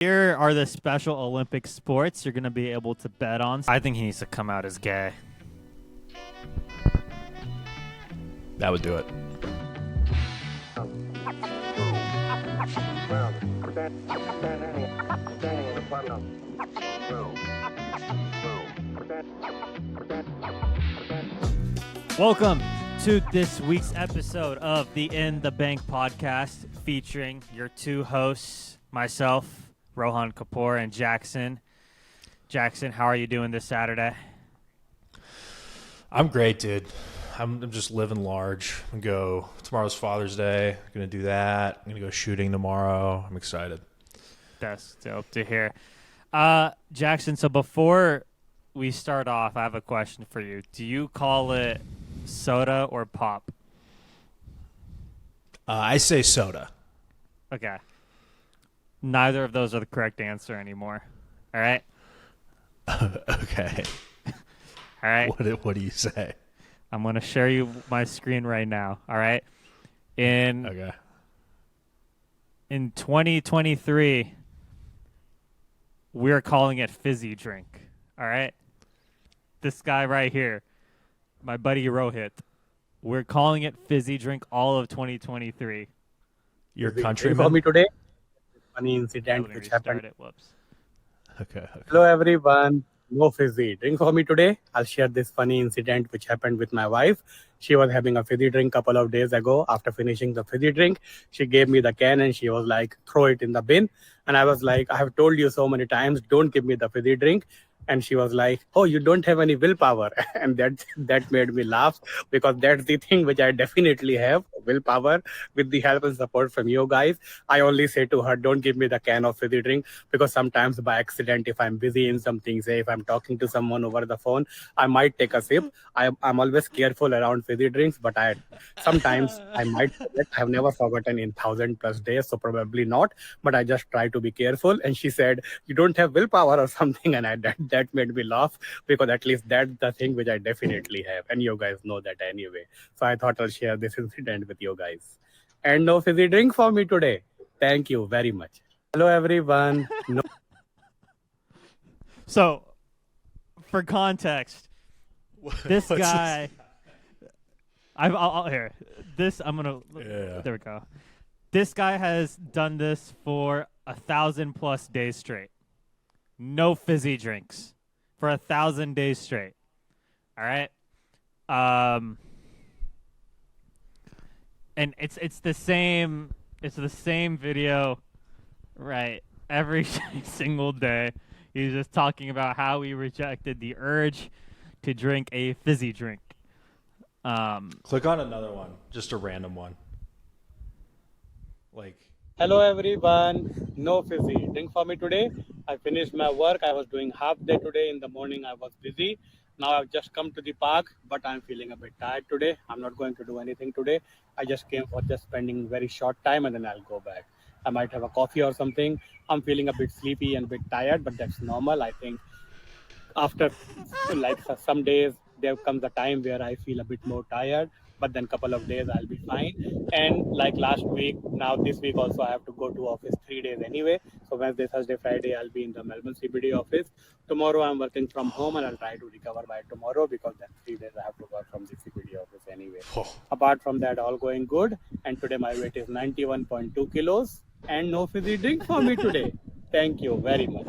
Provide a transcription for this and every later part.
Here are the Special Olympic sports you're going to be able to bet on. I think he needs to come out as gay. That would do it. Welcome to this week's episode of the In the Bank podcast featuring your two hosts, myself, Rohan and Jackson. Jackson, how are you doing this Saturday? I'm great, dude. I'm just living large. Tomorrow's Father's Day. I'm going to do that. I'm going to go shooting tomorrow. I'm excited. That's dope to hear. Jackson, so before we start off, I have a question for you. Do you call it soda or pop? I say soda. Okay. Neither of those are the correct answer anymore. All right? Okay. All right. What do you say? I'm going to share you my screen right now. All right? In 2023, we're calling it fizzy drink. All right? This guy right here, my buddy Rohit, we're calling it fizzy drink all of 2023. Your For countryman? me today, funny incident which happened. Whoops. Okay. Hello everyone. No fizzy drink for me today. I'll share this funny incident which happened with my wife. She was having a fizzy drink couple of days ago. After finishing the fizzy drink, she gave me the can and she was like, throw it in the bin. And I was like, I have told you so many times, don't give me the fizzy drink. And she was like, oh, you don't have any willpower. And that made me laugh because that's the thing which I definitely have, willpower, with the help and support from you guys. I only say to her, don't give me the can of fizzy drink because sometimes by accident, if I'm busy in something, say if I'm talking to someone over the phone, I might take a sip. I'm always careful around fizzy drinks, but sometimes I might forget. I've never forgotten in 1,000+ days, so probably not. But I just try to be careful. And she said, you don't have willpower or something. And that made me laugh because at least that's the thing which I definitely have. And you guys know that anyway. So I thought I'll share this incident with you guys. And no fizzy drink for me today. Thank you very much. Hello, everyone. No. So, for context, this guy, I'll here. This I'm gonna. Yeah. There we go. This guy has done this for 1,000+ days straight. No fizzy drinks for 1,000 days straight. All right. And it's the same video, right? Every single day, he's just talking about how he rejected the urge to drink a fizzy drink. Click on another one, just a random one. Hello everyone. No fizzy drink for me today. I finished my work. I was doing half day today. In the morning I was busy. Now I've just come to the park, but I'm feeling a bit tired today. I'm not going to do anything today. I just came for just spending very short time and then I'll go back. I might have a coffee or something. I'm feeling a bit sleepy and a bit tired, but that's normal. I think after like some days there comes a time where I feel a bit more tired, but then couple of days I'll be fine. And like last week, now this week also I have to go to office 3 days anyway. So Wednesday, Thursday, Friday I'll be in the Melbourne CBD office. Tomorrow I'm working from home and I'll try to recover by tomorrow because then 3 days I have to work from the CBD office anyway. Apart from that, all going good. And today my weight is 91.2 kilos and no fizzy drink for me today. Thank you very much.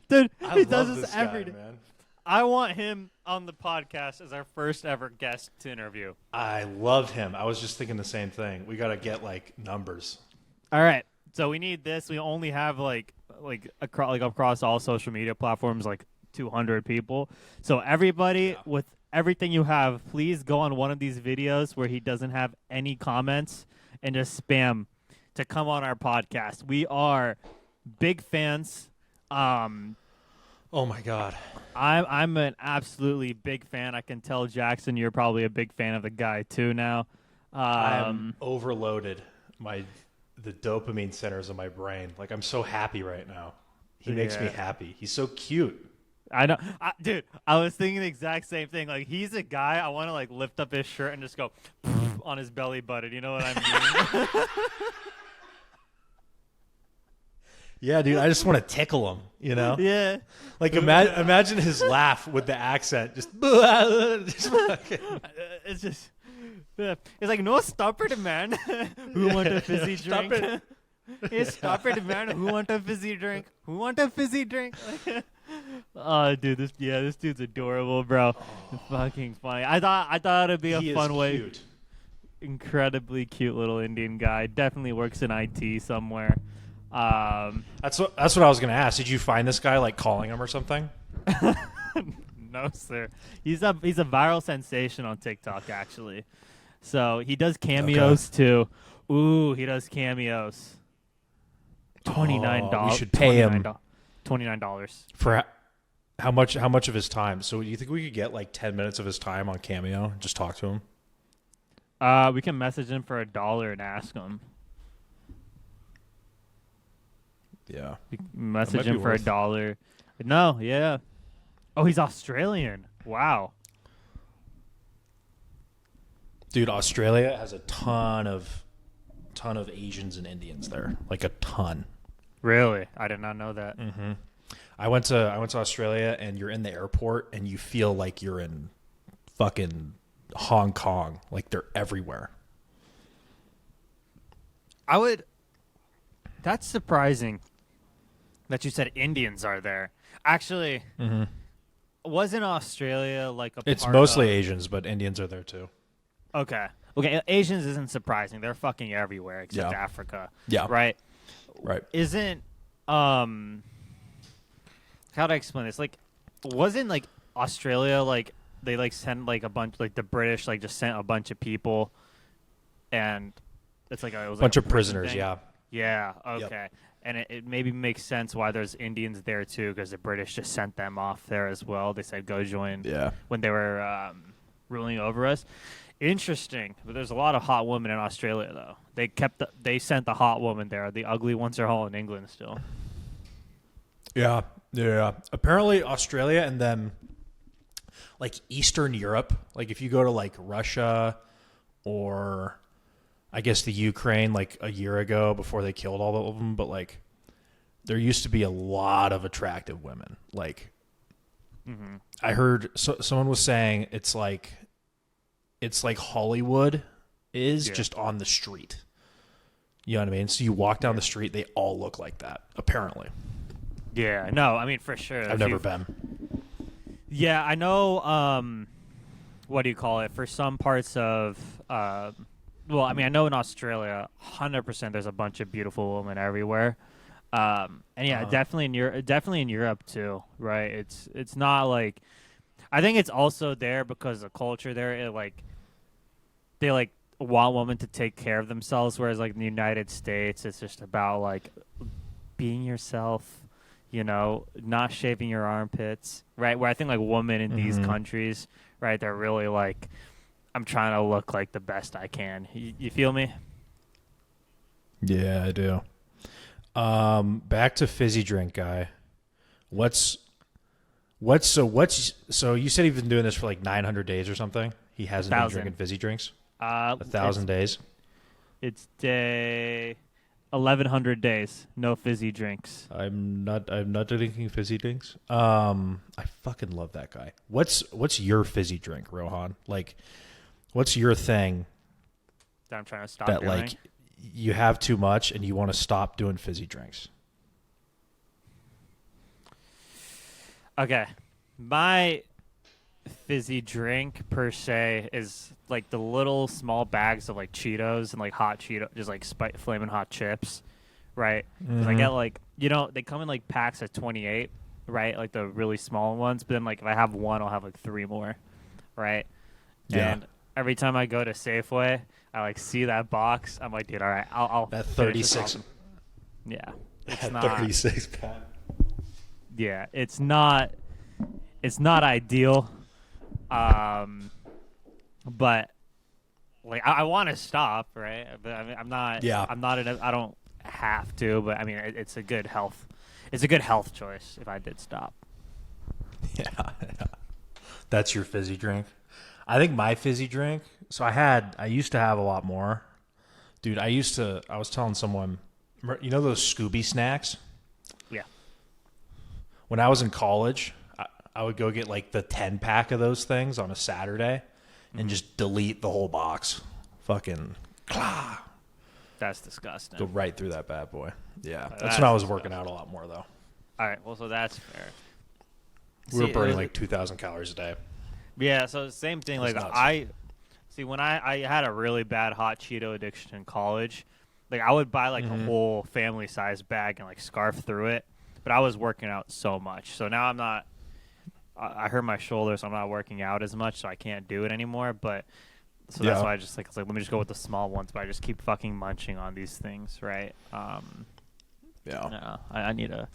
Dude, I he does love this this every guy, day. man. I want him on the podcast as our first ever guest to interview. I love him. I was just thinking the same thing. We got to get numbers. All right, so we need this. We only have across all social media platforms 200 people. So everybody with everything you have, please go on one of these videos where he doesn't have any comments and just spam to come on our podcast. We are big fans. Oh my God. I'm an absolutely big fan. I can tell, Jackson, you're probably a big fan of the guy too now. I'm overloaded. The dopamine centers of my brain. I'm so happy right now. He makes me happy. He's so cute. I know. Dude, I was thinking the exact same thing. He's a guy, I want to lift up his shirt and just go on his belly button. You know what I mean? Yeah, dude, I just want to tickle him, you know? Yeah. Like imagine his laugh with the accent. Just It's just it's like, no, stop it, man. Who want a fizzy Stop drink? it. Hey, stop it, man. Who want a fizzy drink? Who want a fizzy drink? Oh, dude, this dude's adorable, bro. Fucking funny. I thought it'd be a He fun is way. cute. Incredibly cute little Indian guy. Definitely works in IT somewhere. That's what I was gonna ask. Did you find this guy like calling him or something? No, sir. He's a viral sensation on TikTok, actually. So he does cameos too. Ooh, he does cameos. $29. We should pay him $29 for how much of his time. So do you think we could get like 10 minutes of his time on Cameo and just talk to him? We can message him for $1 and ask him. Yeah. We can message might be him for worth- $1. No, yeah. Oh, he's Australian. Wow. Dude, Australia has a ton of Asians and Indians there. Like a ton. Really? I did not know that. Mm-hmm. I went to Australia, and you're in the airport and you feel like you're in fucking Hong Kong. Like they're everywhere. That's surprising that you said Indians are there. Actually, wasn't Australia like a It's part mostly of- Asians, but Indians are there too. Okay. Asians isn't surprising. They're fucking everywhere except Yeah. Africa. Yeah. Right? Right. Isn't how do I explain this? Like, wasn't like Australia like they like sent like a bunch, like the British like just sent a bunch of people, and it's like it was Bunch like of prisoners, thing? yeah. Yeah. Yep. Okay. And it maybe makes sense why there's Indians there too, because the British just sent them off there as well. They said go join Yeah. when they were ruling over us. Interesting, but there's a lot of hot women in Australia though. They sent the hot woman there. The ugly ones are all in England still. Yeah. Yeah. Apparently Australia and then like Eastern Europe, like if you go to like Russia or I guess the Ukraine like a year ago before they killed all of them, but like there used to be a lot of attractive women. Like I heard someone was saying it's like Hollywood is just on the street. You know what I mean? So you walk down the street, they all look like that, apparently. Yeah, no, I mean for sure. I've never been. Yeah, I know. What do you call it? For some parts of, well, I mean, I know in Australia, 100% there's a bunch of beautiful women everywhere, and yeah, definitely in Europe too, right? It's not like, I think it's also there because the culture there, they like want women to take care of themselves, whereas like in the United States, it's just about like being yourself. You know, not shaving your armpits, right? Where I think like women in these countries, right, they're really like, I'm trying to look like the best I can. You feel me? Yeah, I do. Back to fizzy drink guy. So you said he's been doing this for like 900 days or something? He hasn't been 1,000. drinking fizzy drinks? 1,000 days? It's day 1,100 days. No fizzy drinks. I'm not drinking fizzy drinks. I fucking love that guy. What's your fizzy drink, Rohan? Like, what's your thing That I'm trying to stop that doing. like you have too much and you want to stop doing fizzy drinks? Okay. My fizzy drink per se is like the little small bags of like Cheetos and like hot Cheetos, just like flaming hot chips, right? 'Cause I get like, you know, they come in like packs of 28, right? Like the really small ones. But then like if I have one, I'll have like 3 more, right? Yeah. And every time I go to Safeway, I like see that box. I'm like, dude, all right, I'll That finish this 36. off. Yeah, it's That not. 36 pack. Yeah, it's not ideal. But like I want to stop, right? But I mean, I'm not. Yeah. I'm not. I don't have to, but I mean, it's a good health. It's a good health choice if I did stop. Yeah. That's your fizzy drink. I think my fizzy drink. So I used to have a lot more, dude. I was telling someone, you know those Scooby snacks? when I was in college, I would go get like the 10-pack of those things on a Saturday and just delete the whole box. Fucking That's disgusting. go right through that bad boy. Yeah. That's That's when I was working out a lot more, though. All right, well, so that's fair. We were burning like 2,000 calories a day. Yeah, so same thing. Like nuts. when I had a really bad hot Cheeto addiction in college, like I would buy like a whole family size bag and like scarf through it. But I was working out so much, so now I'm not. I hurt my shoulder, so I'm not working out as much, so I can't do it anymore. But so that's why I just it's like let me just go with the small ones. But I just keep fucking munching on these things, right? No, I need a.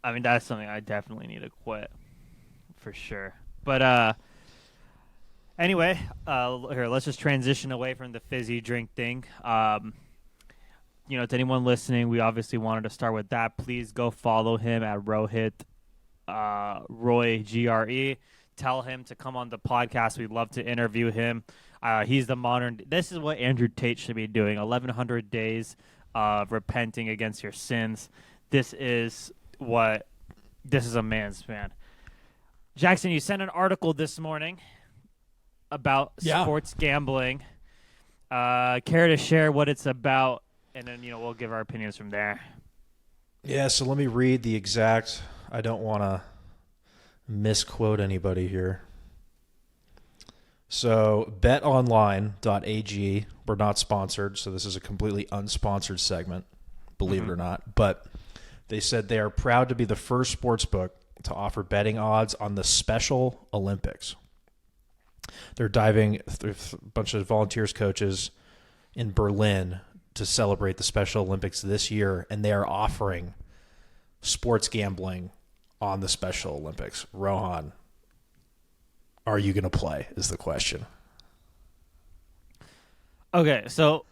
I mean, that's something I definitely need to quit, for sure. But anyway, here, let's just transition away from the fizzy drink thing. To anyone listening, we obviously wanted to start with that. Please go follow him at Rohit Roy GRE. Tell him to come on the podcast. We'd love to interview him. He's the modern. This is what Andrew Tate should be doing. 1,100 days of repenting against your sins. This is a man's man. Jackson, you sent an article this morning about sports gambling. Care to share what it's about, and then we'll give our opinions from there. Yeah, so let me read the exact. I don't want to misquote anybody here. So, betonline.ag, we're not sponsored, so this is a completely unsponsored segment, believe it or not. But they said they are proud to be the first sports book to offer betting odds on the Special Olympics. They're diving through a bunch of volunteers, coaches in Berlin to celebrate the Special Olympics this year, and they are offering sports gambling on the Special Olympics. Rohan, are you going to play is the question. Okay, so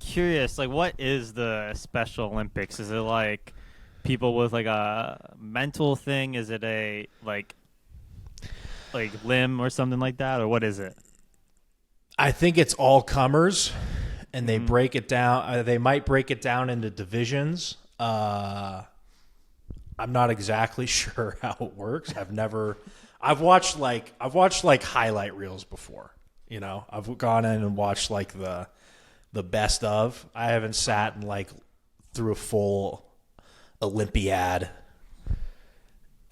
curious, like what is the Special Olympics? Is it like people with like a mental thing? Is it a like limb or something like that, or what is it? I think it's all comers, and they break it down. They might break it down into divisions. I'm not exactly sure how it works. I've watched highlight reels before. I've gone in and watched like the best of. I haven't sat and like through a full Olympiad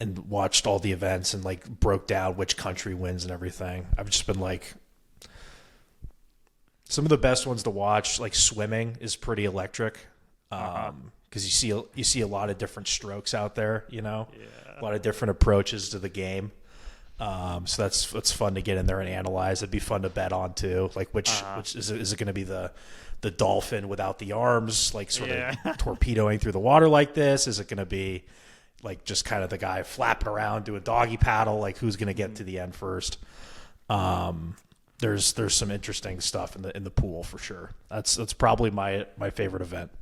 and watched all the events and like broke down which country wins and everything. I've just been like, some of the best ones to watch, like swimming, is pretty electric. Because you see a lot of different strokes out there, a lot of different approaches to the game. So that's fun to get in there and analyze. It'd be fun to bet on too. Like which is it going to be the dolphin without the arms, like sort of torpedoing through the water like this? Is it going to be like just kind of the guy flapping around doing doggy paddle? Like who's going to get to the end first? There's some interesting stuff in the pool for sure. That's probably my favorite event.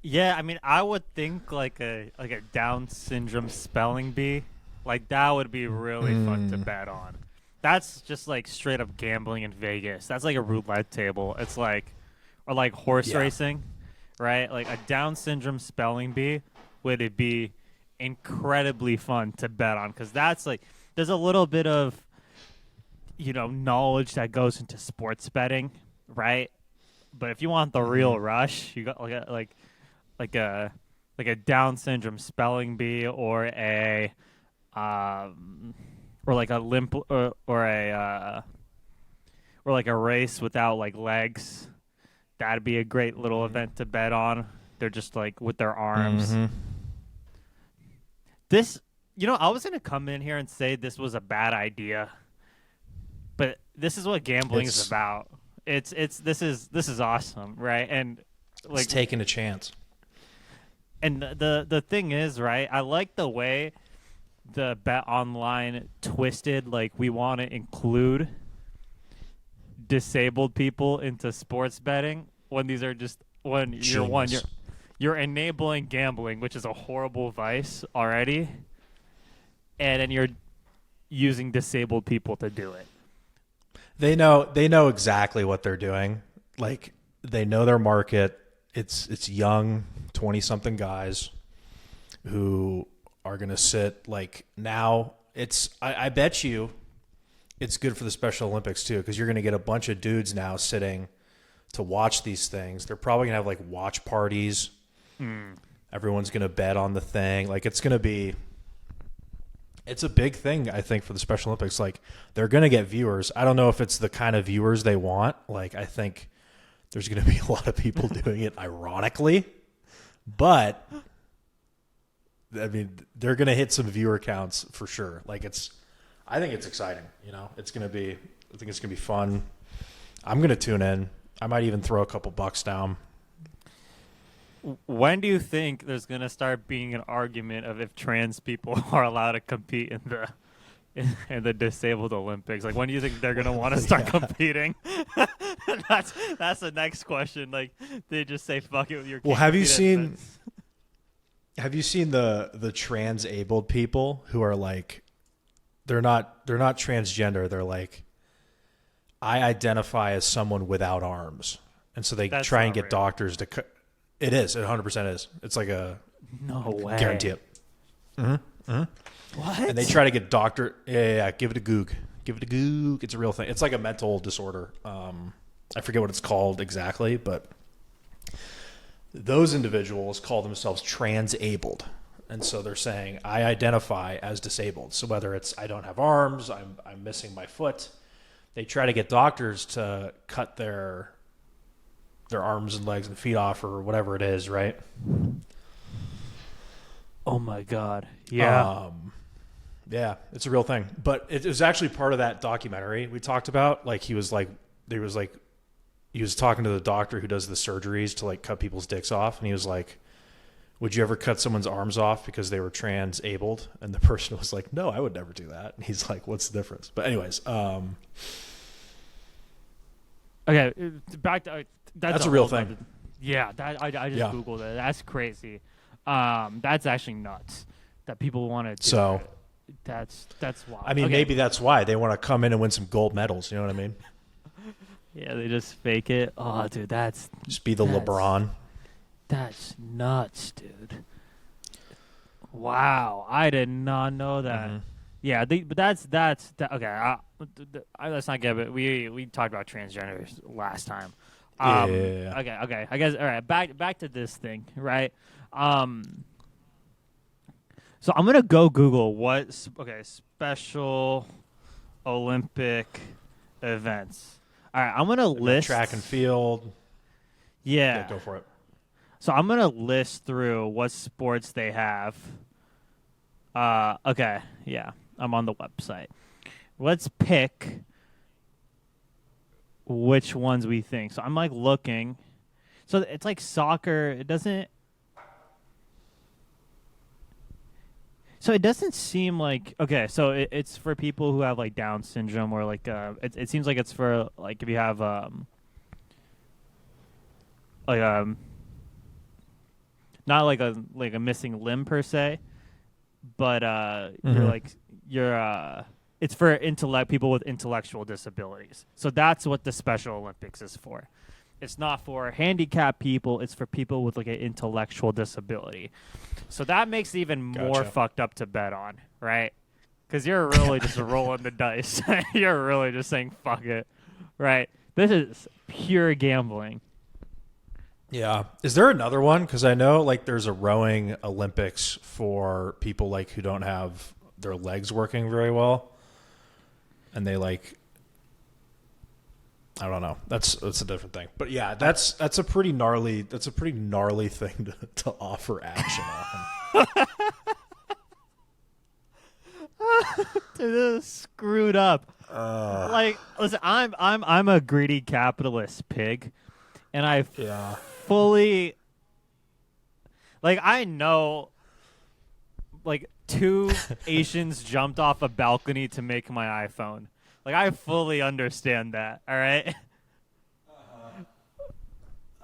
Yeah, I mean, I would think like a Down syndrome spelling bee, like that would be really fun to bet on. That's just like straight up gambling in Vegas. That's like a roulette table. It's like, or like horse racing, right? Like a Down syndrome spelling bee would it be incredibly fun to bet on, because that's like there's a little bit of knowledge that goes into sports betting, right? But if you want the real rush, you got like a Down syndrome spelling bee or a or like a limp or like a race without like legs. That'd be a great little event to bet on. They're just like with their arms. This, I was gonna come in here and say this was a bad idea, but this is what gambling is about. This is awesome, right? And like it's taking a chance. And the thing is, right, I like the way the Bet Online twisted, like we want to include disabled people into sports betting when these are just you're enabling gambling, which is a horrible vice already, and then you're using disabled people to do it. They know exactly what they're doing. Like they know their market. It's young 20-something guys. who are going to sit like now. I bet you it's good for the Special Olympics too, because you're going to get a bunch of dudes now sitting to watch these things. They're probably going to have like watch parties. Everyone's going to bet on the thing. Like it's a big thing, I think, for the Special Olympics. Like they're going to get viewers. I don't know if it's the kind of viewers they want. Like I think there's going to be a lot of people doing it ironically, but I mean, they're going to hit some viewer counts for sure. Like I think it's exciting. You know, I think it's going to be fun. I'm going to tune in. I might even throw a couple bucks down. When do you think there's going to start being an argument of if trans people are allowed to compete in the disabled Olympics? Like, when do you think they're going to want to start competing? That's the next question. Like, they just say, fuck it with your Well, have you seen the trans-abled people who are like, they're not transgender. They're like, I identify as someone without arms. And so they try and get doctors to it is. It 100% is. It's like a no way. Guarantee it. Mm-hmm. Mm-hmm. What? And they try to get doctor. Yeah. Give it a goog. It's a real thing. It's like a mental disorder. I forget what it's called exactly, but those individuals call themselves trans-abled. And so they're saying, I identify as disabled. So whether it's I don't have arms, I'm missing my foot, they try to get doctors to cut their arms and legs and feet off or whatever it is, right? Oh my God. Yeah. Yeah, it's a real thing. But it was actually part of that documentary we talked about. Like he was talking to the doctor who does the surgeries to like cut people's dicks off. And he was like, would you ever cut someone's arms off because they were trans-abled? And the person was like, no, I would never do that. And he's like, what's the difference? But anyways, okay, back to that's a real thing. Yeah, I just Googled it. That's crazy. That's actually nuts that people want to do. So that's wild. I mean, maybe that's why they want to come in and win some gold medals. You know what I mean? Yeah, they just fake it. Oh, dude, just be the LeBron. That's nuts, dude. Wow, I did not know that. Mm-hmm. Yeah, but that's okay. Let's not get it. We talked about transgenders last time. Yeah. Okay. I guess all right. Back to this thing, right? So I'm gonna go Google Special Olympic events. All right, I'm gonna list track and field. Yeah, go for it. So I'm gonna list through what sports they have. Okay, yeah, I'm on the website. Let's pick which ones we think. So I'm like looking. So it's like soccer. It doesn't seem like okay. So it's for people who have like Down syndrome or like it seems like it's for like if you have not like a missing limb per se, but it's for people with intellectual disabilities. So that's what the Special Olympics is for. It's not for handicapped people. It's for people with like an intellectual disability. So that makes it even more fucked up to bet on, right? Because you're really just rolling the dice. You're really just saying fuck it, right? This is pure gambling. Yeah. Is there another one? Because I know like there's a rowing Olympics for people like who don't have their legs working very well, and they like. I don't know. That's a different thing. But yeah, that's a pretty gnarly thing to offer action on. Dude, this is screwed up. Like, listen, I'm a greedy capitalist pig, and I fully like I know like 2 Asians jumped off a balcony to make my iPhone. Like, I fully understand that, all right?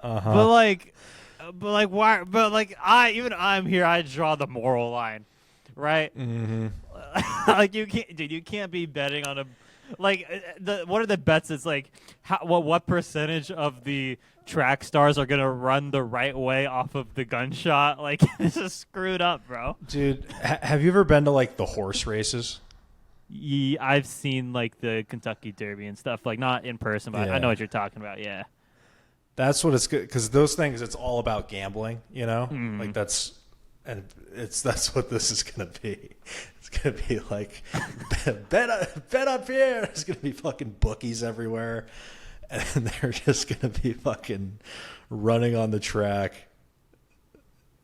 But why? But like, I'm here. I draw the moral line, right? Mm-hmm. Like, you can't be betting on Like what are the bets? It's like what percentage of the track stars are gonna run the right way off of the gunshot? Like this is screwed up, bro. Dude, have you ever been to like the horse races? Yeah, I've seen like the Kentucky Derby and stuff. Like not in person, but I know what you're talking about. Yeah. That's what it's good because those things. It's all about gambling, you know. Like that's what this is gonna be. It's gonna be like bet up here. There's gonna be fucking bookies everywhere, and they're just gonna be fucking running on the track.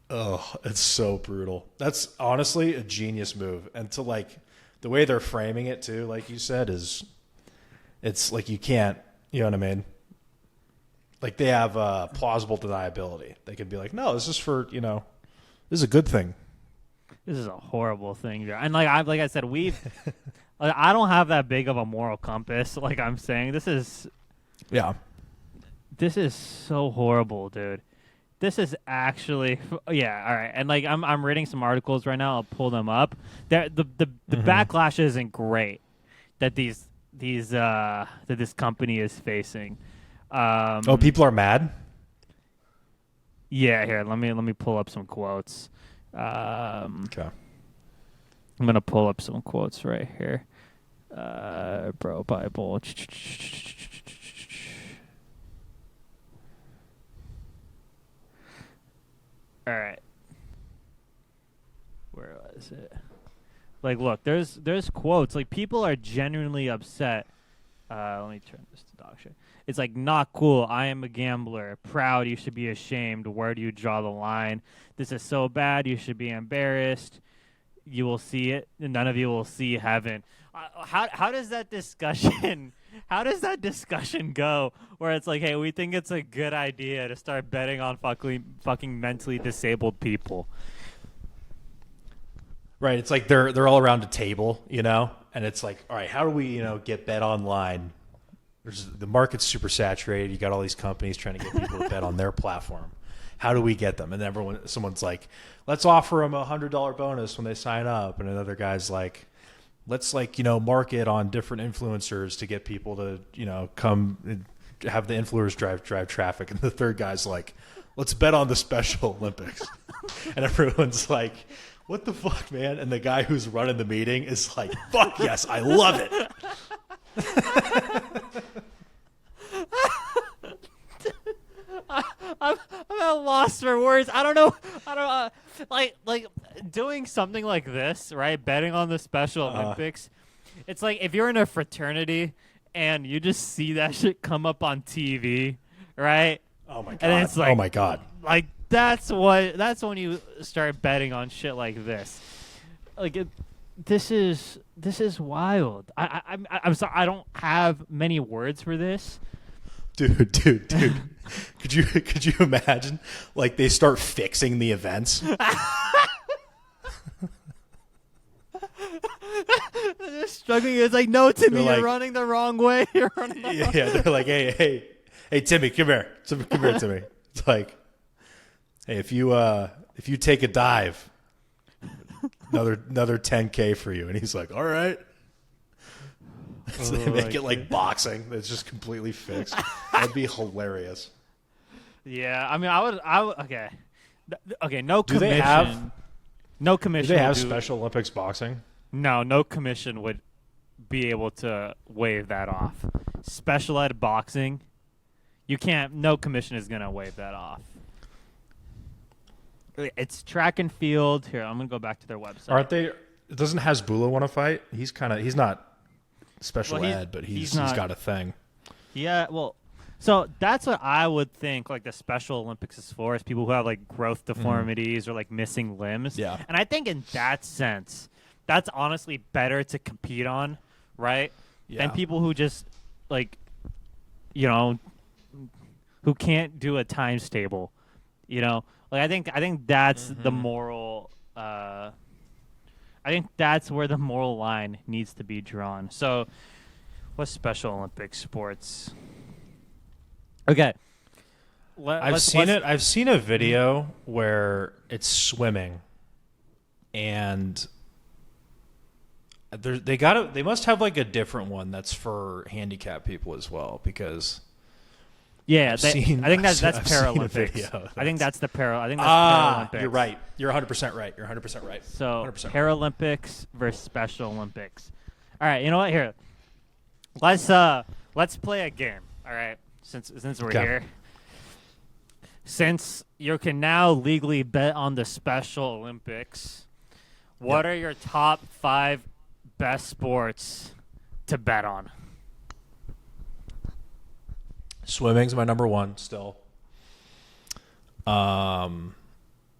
Oh, it's so brutal. That's honestly a genius move, and to like the way they're framing it too, like you said, it's like you can't. You know what I mean? Like they have plausible deniability. They could be like, no, this is for this is a good thing. This is a horrible thing, and like I said, I don't have that big of a moral compass. Like I'm saying, this is so horrible, dude. This is actually all right. And like I'm reading some articles right now. I'll pull them up. The backlash isn't great that that this company is facing. People are mad. Yeah, here let me pull up some quotes. Okay. I'm gonna pull up some quotes right here. Bro Bible. All right. Where was it? Like, look, there's quotes. Like, people are genuinely upset. Let me turn this to dog shit. It's like, not cool. I am a gambler. Proud. You should be ashamed. Where do you draw the line? This is so bad. You should be embarrassed. You will see it. None of you will see heaven. How does that discussion? How does that discussion go? Where it's like, hey, we think it's a good idea to start betting on fucking mentally disabled people. Right. It's like they're all around a table, and it's like, all right, how do we, get bet online? The market's super saturated. You got all these companies trying to get people to bet on their platform. How do we get them? And someone's like, let's offer them $100 bonus when they sign up. And another guy's like, let's market on different influencers to get people to, come and have the influencers drive traffic. And the third guy's like, let's bet on the Special Olympics. And everyone's like, what the fuck, man? And the guy who's running the meeting is like, fuck yes, I love it. I'm at a loss for words. I don't know. Like doing something like this, right? Betting on the Special Olympics. It's like if you're in a fraternity and you just see that shit come up on TV, right? Oh my god. And it's like, oh my god. Like that's when you start betting on shit like this. Like this is wild. I'm sorry. I don't have many words for this. Dude. Could you imagine? Like they start fixing the events. They're struggling. It's like, no, Timmy, you're running the wrong way. You're running the wrong way. Yeah, they're like, hey, Timmy, come here. Come here, Timmy. It's like, hey, if you take a dive, another $10K for you. And he's like, all right. So they make it like boxing. That's just completely fixed. That'd be hilarious. Yeah, I mean, I would. Okay. No Do commission. they have? No commission. Do they have Special Olympics boxing? No commission would be able to waive that off. Special ed boxing, you can't. No commission is gonna waive that off. It's track and field. Here, I'm gonna go back to their website. Aren't they? Doesn't Hasbulla want to fight? He's not special ed, but he's got a thing. Yeah, well, so that's what I would think. Like the Special Olympics is for is people who have like growth deformities or like missing limbs. Yeah, and I think in that sense, that's honestly better to compete on, right? Yeah. Than people who just like, who can't do a times table, Like I think that's the moral. I think that's where the moral line needs to be drawn. So, what's Special Olympic sports? Okay, I've seen a video where it's swimming, and They must have like a different one that's for handicapped people as well, because Yeah, I think that's I've seen a Paralympics. video. I think that's Paralympics. You're right. You're 100% right. You're 100% right. So 100% right. Paralympics versus Special Olympics. All right, you know what? Here, let's play a game. All right, since we're Okay. here, since you can now legally bet on the Special Olympics, what are your top 5 best sports to bet on? Swimming's my number one still.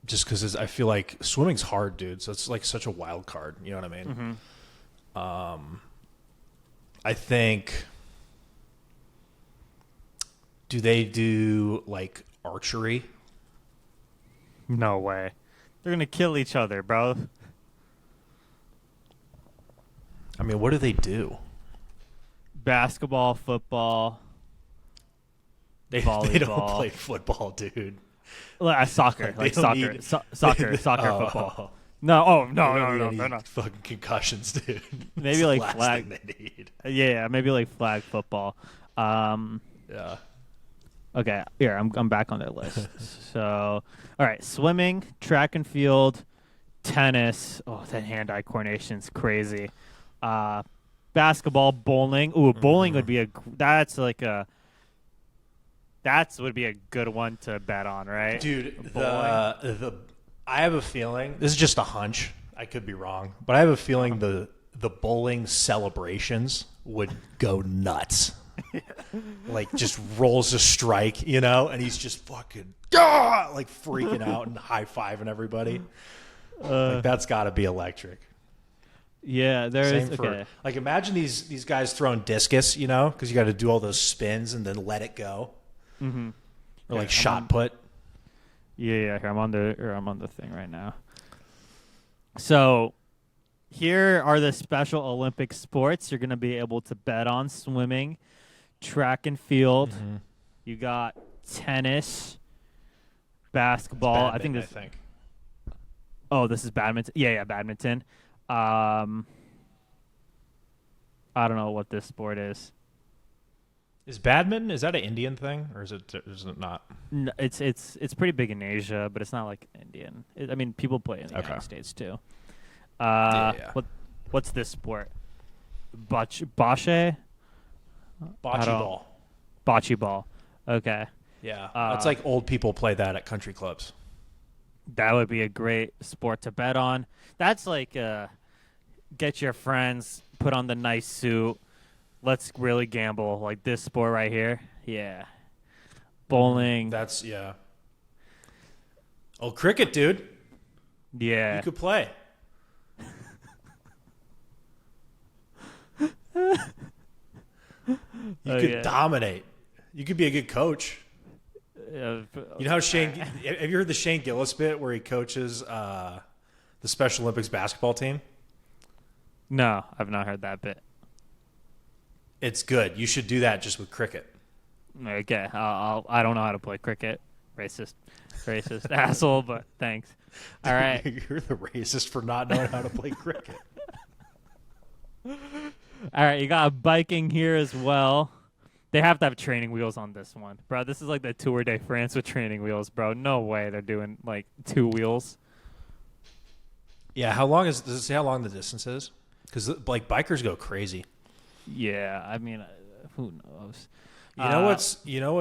Just because I feel like swimming's hard, dude. So it's like such a wild card. You know what I mean? Mm-hmm. I think. Do they do like archery? No way. They're gonna kill each other, bro. I mean, what do they do? Basketball, football, They volleyball. don't play football, dude. Soccer, They don't soccer, need- soccer, football. No, They no, don't no, need no, any no. fucking concussions, dude. Maybe It's the like last flag. thing they need. Yeah, maybe like flag football. Yeah. Okay, here I'm back on that list. So, all right, swimming, track and field, tennis. Oh, that hand-eye coordination's crazy. Basketball, bowling. Ooh, bowling would be would be a good one to bet on, right? Dude, Bowling. I have a feeling, this is just a hunch, I could be wrong, but I have a feeling the bowling celebrations would go nuts. Like just rolls a strike, you know, and he's just fucking like freaking out and high-fiving everybody. Like that's got to be electric. Yeah, Same for like imagine these guys throwing discus, you know, because you got to do all those spins and then let it go. Mm-hmm. Or like Yeah, shot put. Yeah. Here I'm on the thing right now. So, here are the Special Olympic sports you're going to be able to bet on: swimming, track and field. Mm-hmm. You got tennis, basketball. I think this. Oh, this is badminton. Yeah, badminton. I don't know what this sport is. Is badminton, is that an Indian thing or is it not? No, it's pretty big in Asia, but it's not like Indian. I mean, people play it in the United States too. Yeah. What's this sport? Bocce Bocce ball. Bocce ball. Okay, Yeah. It's like old people play that at country clubs. that would be a great sport to bet on. That's like get your friends, put on the nice suit. Let's really gamble. Like this sport right here. Yeah. Bowling. That's Oh, cricket, dude. Yeah. You could play. You could dominate. You could be a good coach. You know how Shane? Have you heard the Shane Gillis bit where he coaches the Special Olympics basketball team? No, I've not heard that bit. It's good. You should do that just with cricket. Okay, I don't know how to play cricket. Racist asshole. But thanks. All right. You're the racist for not knowing how to play cricket. All right, you got biking here as well. They have to have training wheels on this one, bro. This is like the Tour de France with training wheels, bro. No way they're doing like 2 wheels. Yeah, does it say how long the distance is? Because like bikers go crazy. Yeah, I mean, who knows? You know what's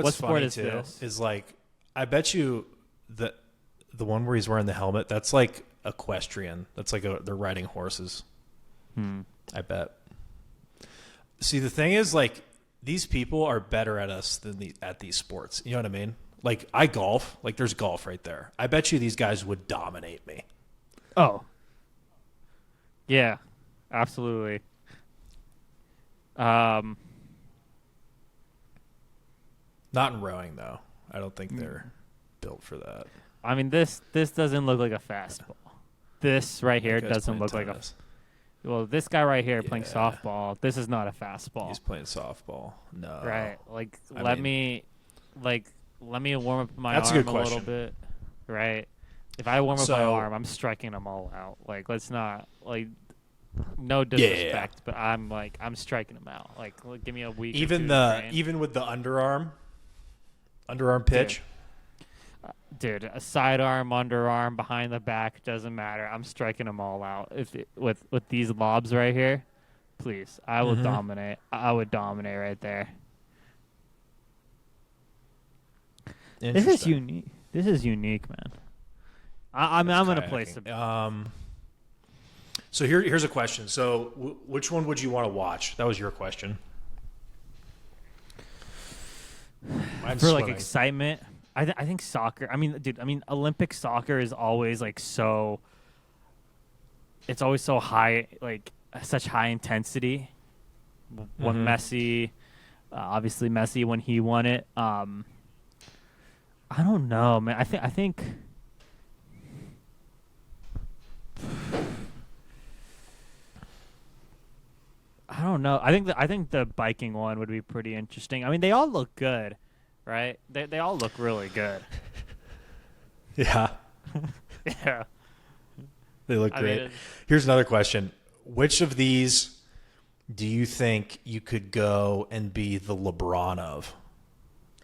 what sport funny is too this? is like I bet you the one where he's wearing the helmet, that's like equestrian. That's like they're riding horses. I bet. See, the thing is, like, these people are better at us than at these sports. You know what I mean? Like, I golf. Like, there's golf right there. I bet you these guys would dominate me. Oh, yeah, absolutely. Not in rowing, though. I don't think they're built for that. I mean, this doesn't look like a fastball. This right here That guy's doesn't playing look like a. tennis. Well, this guy right here playing Yeah. softball. This is not a fastball. He's playing softball. No. Right. Like I let mean- me warm up my That's a arm good a little question. bit. Right. If I warm up my So- arm, I'm striking them all out. Like let's not like No disrespect, but I'm striking him out. Like, give me a week. Even with the underarm pitch. Dude, a sidearm, underarm, behind the back, doesn't matter. I'm striking them all out. With these lobs right here, please, I will dominate. I would dominate right there. This is unique. This is unique, man. I'm gonna play some. So here's a question. So which one would you want to watch? That was your question. Mine's For swimming. like excitement. I think soccer. I mean, dude. Olympic soccer is always like so. It's always so high, like such high intensity. When Messi, obviously Messi when he won it. I don't know, man. I think. I don't know. I think the biking one would be pretty interesting. I mean, they all look good. Right? They all look really good. Yeah. Yeah. They look great. Here's another question. Which of these do you think you could go and be the LeBron of?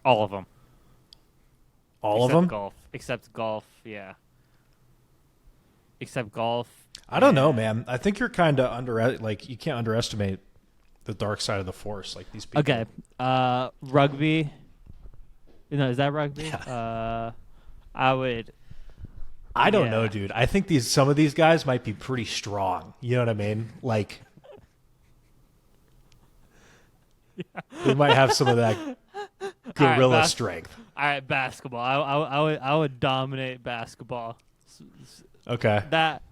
All of them. All of them? Except golf, yeah. Except golf. I don't know, man. I think you're kind of you can't underestimate the dark side of the force, like these people. Okay. Rugby. Is that rugby? Yeah. I would. I don't know, dude. I think some of these guys might be pretty strong. You know what I mean? Like, they might have some of that gorilla strength. All right, basketball. I would dominate basketball. Okay. That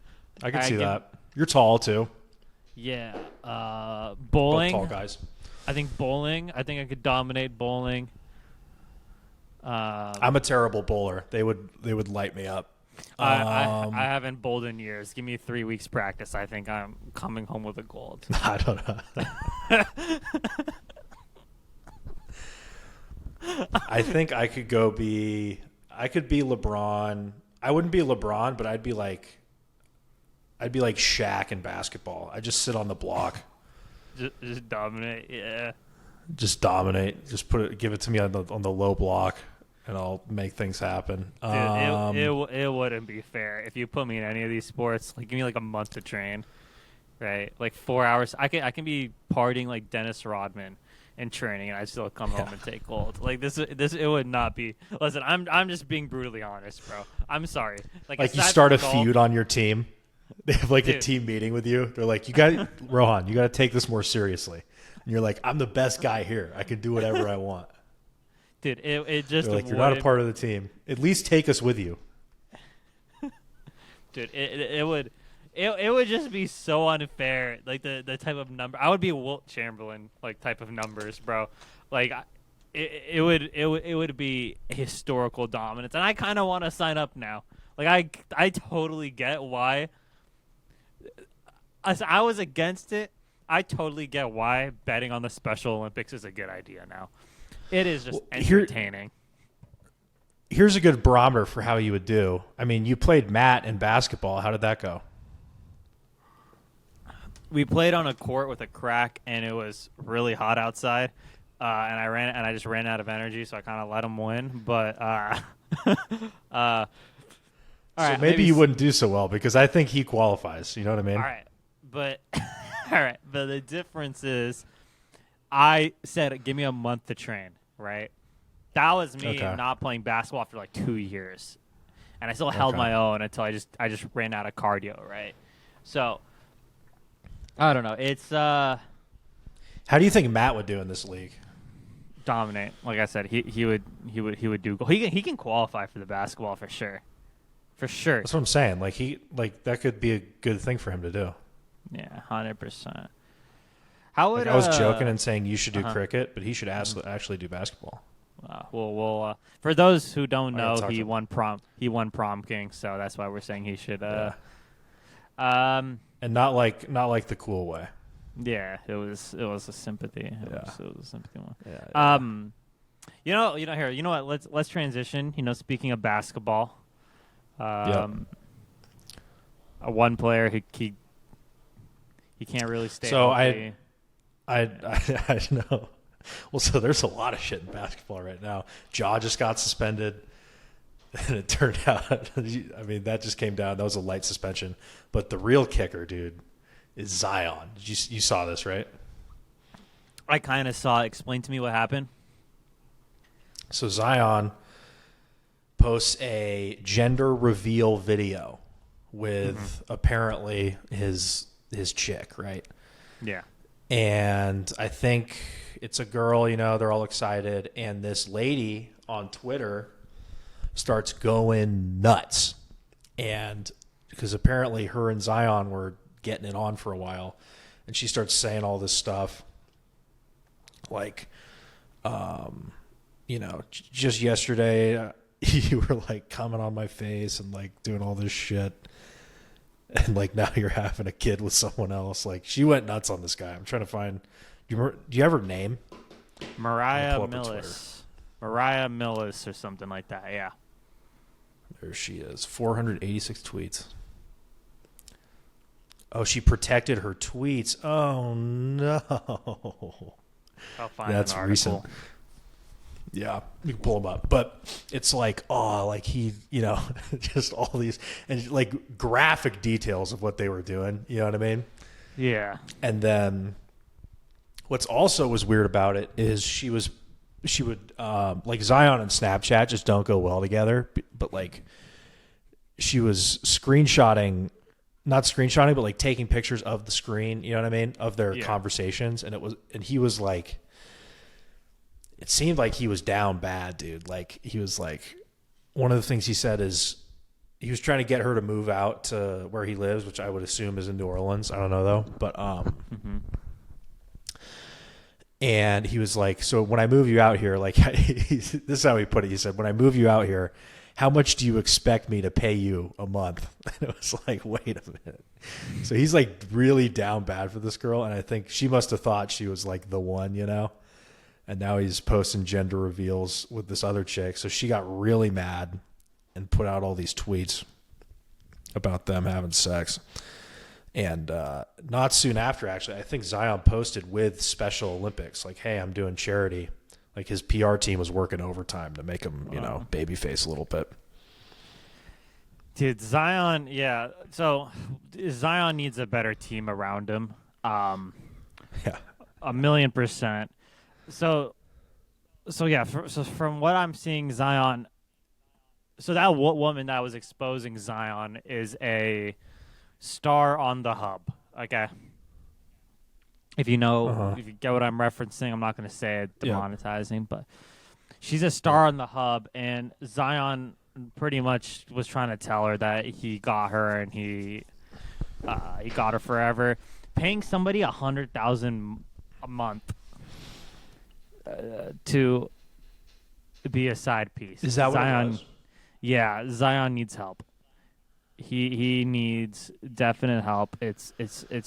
I can see that. You're tall too. Yeah. Bowling. Both tall guys. I think bowling. I think I could dominate bowling. I'm a terrible bowler. They would light me up. I haven't bowled in years. Give me 3 weeks practice. I think I'm coming home with a gold. I don't know. I think I could be LeBron. I wouldn't be LeBron, but I'd be like Shaq in basketball. I just sit on the block. Just dominate, yeah. Just dominate. Just give it to me on the low block, and I'll make things happen. Dude, it wouldn't be fair if you put me in any of these sports. Like, give me like a month to train, right? Like 4 hours. I can be partying like Dennis Rodman in training, and I still come home and take gold. Like this, it would not be. Listen, I'm just being brutally honest, bro. I'm sorry. Like you start a feud on your team. They have like a team meeting with you. They're like, Rohan, you got to take this more seriously. And you're like, I'm the best guy here. I can do whatever I want. Dude, it just like, you're not a part of the team. At least take us with you. Dude, it would just be so unfair. Like the type of number, I would be Wilt Chamberlain like type of numbers, bro. Like it would be historical dominance, and I kind of want to sign up now. Like I totally get why. As I was against it, I totally get why betting on the Special Olympics is a good idea now. It is just entertaining. Here's a good barometer for how you would do. I mean, you played Matt in basketball. How did that go? We played on a court with a crack, and it was really hot outside. And I just ran out of energy, so I kind of let him win. But all right, maybe you wouldn't do so well because I think he qualifies. You know what I mean? All right, but but the difference is, I said give me a month to train. Right, that was me not playing basketball for like 2 years, and I still held my own until I just ran out of cardio. Right, so I don't know. It's how do you think Matt would do in this league? Dominate. Like I said, he would do. He can qualify for the basketball for sure. For sure. That's what I'm saying. Like that could be a good thing for him to do. Yeah, 100%. How would I was joking and saying you should do cricket, but he should actually do basketball. Well, for those who don't know, he won prom king, so that's why we're saying he should. And not like the cool way. Yeah, it was a sympathy. It was a sympathy one. Yeah. Here. You know what? Let's transition. Speaking of basketball. One player he He can't really stay So healthy. I know. Well, so there's a lot of shit in basketball right now. Ja just got suspended, and it turned out, I mean, that just came down. That was a light suspension. But the real kicker, dude, is Zion. You saw this, right? I kind of saw it. Explain to me what happened. So Zion posts a gender reveal video with apparently his chick, right? Yeah. And I think it's a girl, you know, they're all excited. And this lady on Twitter starts going nuts. And because apparently her and Zion were getting it on for a while. And she starts saying all this stuff like, you know, just yesterday you were like coming on my face and like doing all this shit. And like now you're having a kid with someone else. Like she went nuts on this guy. I'm trying to find. Do you have her name? Moriah Millis. Moriah Millis or something like that. Yeah. There she is. 486 tweets. Oh, she protected her tweets. Oh no. I'll find That's an article. recent. Yeah, you can pull them up. But it's like, oh, like he, you know, just all these, and like graphic details of what they were doing. You know what I mean? Yeah. And then what's also was weird about it is she would, like Zion and Snapchat just don't go well together. But like she was not screenshotting, but like taking pictures of the screen, you know what I mean? Of their conversations. And he was like, it seemed like he was down bad, dude. Like he was like, one of the things he said is he was trying to get her to move out to where he lives, which I would assume is in New Orleans. I don't know though, but and he was like, so when I move you out here, like this is how he put it. He said, when I move you out here, how much do you expect me to pay you a month? And it was like, wait a minute. So he's like really down bad for this girl, and I think she must have thought she was like the one, you know. And now he's posting gender reveals with this other chick. So she got really mad and put out all these tweets about them having sex. And not soon after, actually, I think Zion posted with Special Olympics, like, hey, I'm doing charity. Like his PR team was working overtime to make him, you know, babyface a little bit. Dude, Zion, yeah. So Zion needs a better team around him. Yeah. 1,000,000%. So yeah. So from what I'm seeing, Zion. So that woman that was exposing Zion is a star on the hub. Okay. If you know, if you get what I'm referencing, I'm not going to say it demonetizing, but she's a star on the hub, and Zion pretty much was trying to tell her that he got her and he got her forever, paying somebody $100,000 a month to be a side piece. Is that Zion, what it was? Yeah, Zion needs help. He needs definite help. It's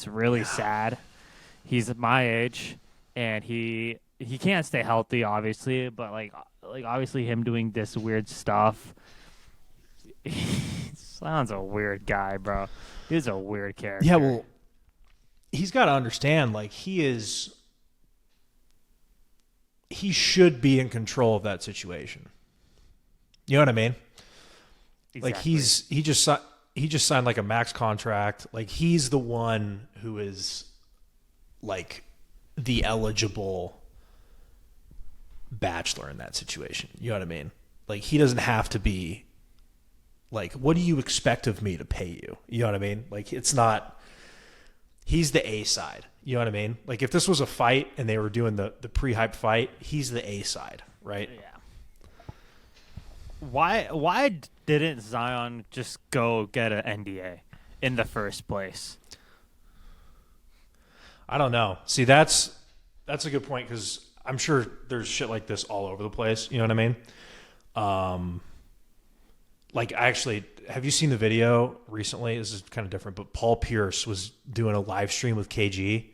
really sad. He's my age, and he can't stay healthy, obviously. But like obviously, him doing this weird stuff. He sounds a weird guy, bro. He's a weird character. Yeah, well, he's got to understand, like he should be in control of that situation. You know what I mean? Exactly. Like he just signed like a max contract. Like he's the one who is like the eligible bachelor in that situation. You know what I mean? Like he doesn't have to be like, what do you expect of me to pay you? You know what I mean? Like it's not, he's the A side. You know what I mean? Like if this was a fight and they were doing the pre-hype fight, he's the A side, right? Yeah. Why didn't Zion just go get an NDA in the first place? I don't know. See, that's a good point because I'm sure there's shit like this all over the place. You know what I mean? Like actually, have you seen the video recently? This is kind of different, but Paul Pierce was doing a live stream with KG,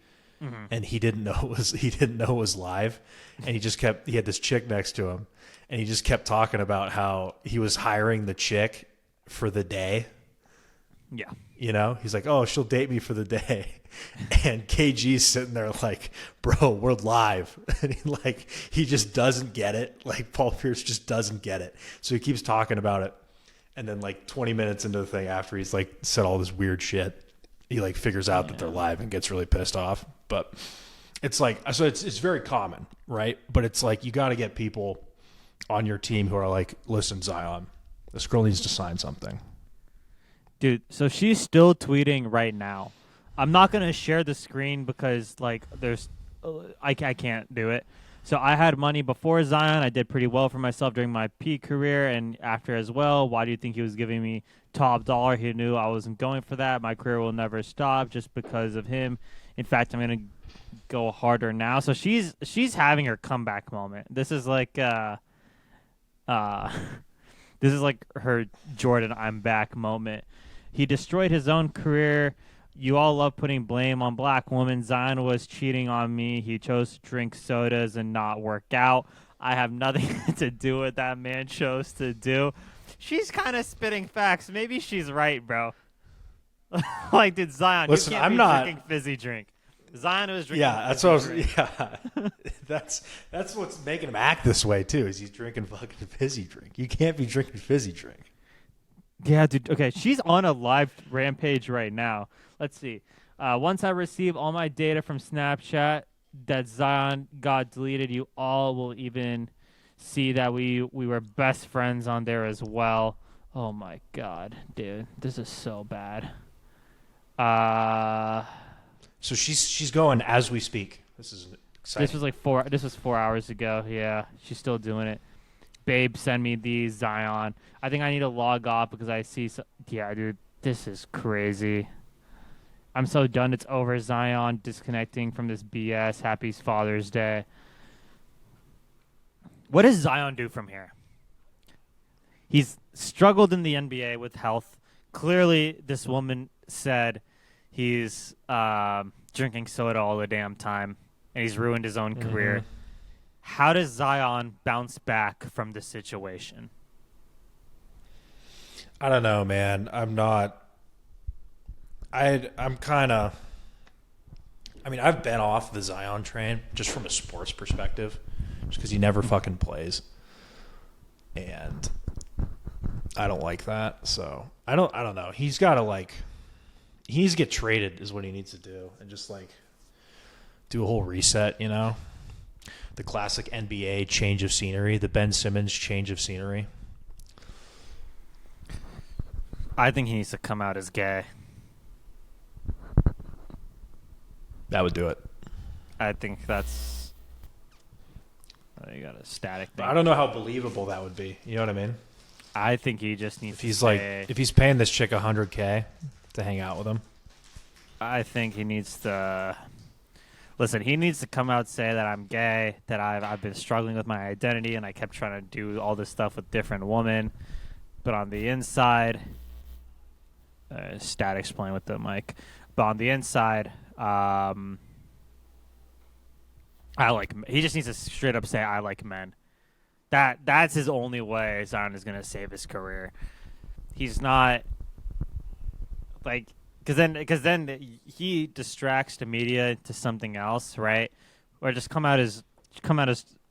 and he didn't know it was live, and he had this chick next to him, and he just kept talking about how he was hiring the chick for the day. Yeah. You know, he's like, oh, she'll date me for the day. And KG's sitting there like, bro, we're live. And he just doesn't get it. Like Paul Pierce just doesn't get it. So he keeps talking about it. And then like 20 minutes into the thing after he's like said all this weird shit, he like figures out that they're live and gets really pissed off. But it's like, so it's very common, right? But it's like, you got to get people on your team who are like, listen, Zion, this girl needs to sign something. Dude, so she's still tweeting right now. I'm not going to share the screen because like I can't do it. So I had money before Zion. I did pretty well for myself during my peak career and after as well. Why do you think he was giving me top dollar? He knew I wasn't going for that. My career will never stop just because of him. In fact, I'm going to go harder now. So she's having her comeback moment. This is like this is like her Jordan I'm back moment. He destroyed his own career. You all love putting blame on black women. Zion was cheating on me. He chose to drink sodas and not work out. I have nothing to do with that man chose to do. She's kind of spitting facts. Maybe she's right, bro. Like, did Zion? Listen, you can't I'm be not drinking fizzy drink. Zion was drinking. Yeah, that's what I was. Yeah, that's what's making him act this way too. Is he's drinking fucking fizzy drink? You can't be drinking fizzy drink. Yeah, dude. Okay, she's on a live rampage right now. Let's see. Once I receive all my data from Snapchat that Zion got deleted, you all will even see that we were best friends on there as well. Oh my god, dude, this is so bad. So she's going as we speak. This is exciting. This was 4 hours ago. Yeah, she's still doing it. Babe, send me these, Zion. I think I need to log off because I see. Yeah, dude, this is crazy. I'm so done. It's over, Zion. Disconnecting from this BS. Happy Father's Day. What does Zion do from here? He's struggled in the NBA with health. Clearly, this woman said he's drinking soda all the damn time, and he's ruined his own career. How does Zion bounce back from this situation? I don't know, man. I'm kind of. I mean, I've been off the Zion train just from a sports perspective, just because he never fucking plays, and I don't like that. So I don't know. He's got to he needs to get traded, is what he needs to do, and just do a whole reset. You know, the classic NBA change of scenery, the Ben Simmons change of scenery. I think he needs to come out as gay. That would do it. I think that's. You got a static thing. I don't know how believable that would be. You know what I mean? I think he just needs. If he's paying this chick $100K to hang out with him, I think he needs to. Listen, he needs to come out and say that I'm gay, that I've been struggling with my identity, and I kept trying to do all this stuff with different women, but on the inside, static's playing with the mic. But on the inside, I like. He just needs to straight up say I like men. That's his only way Zion is gonna save his career. He's not because then he distracts the media to something else, right? Or just come out as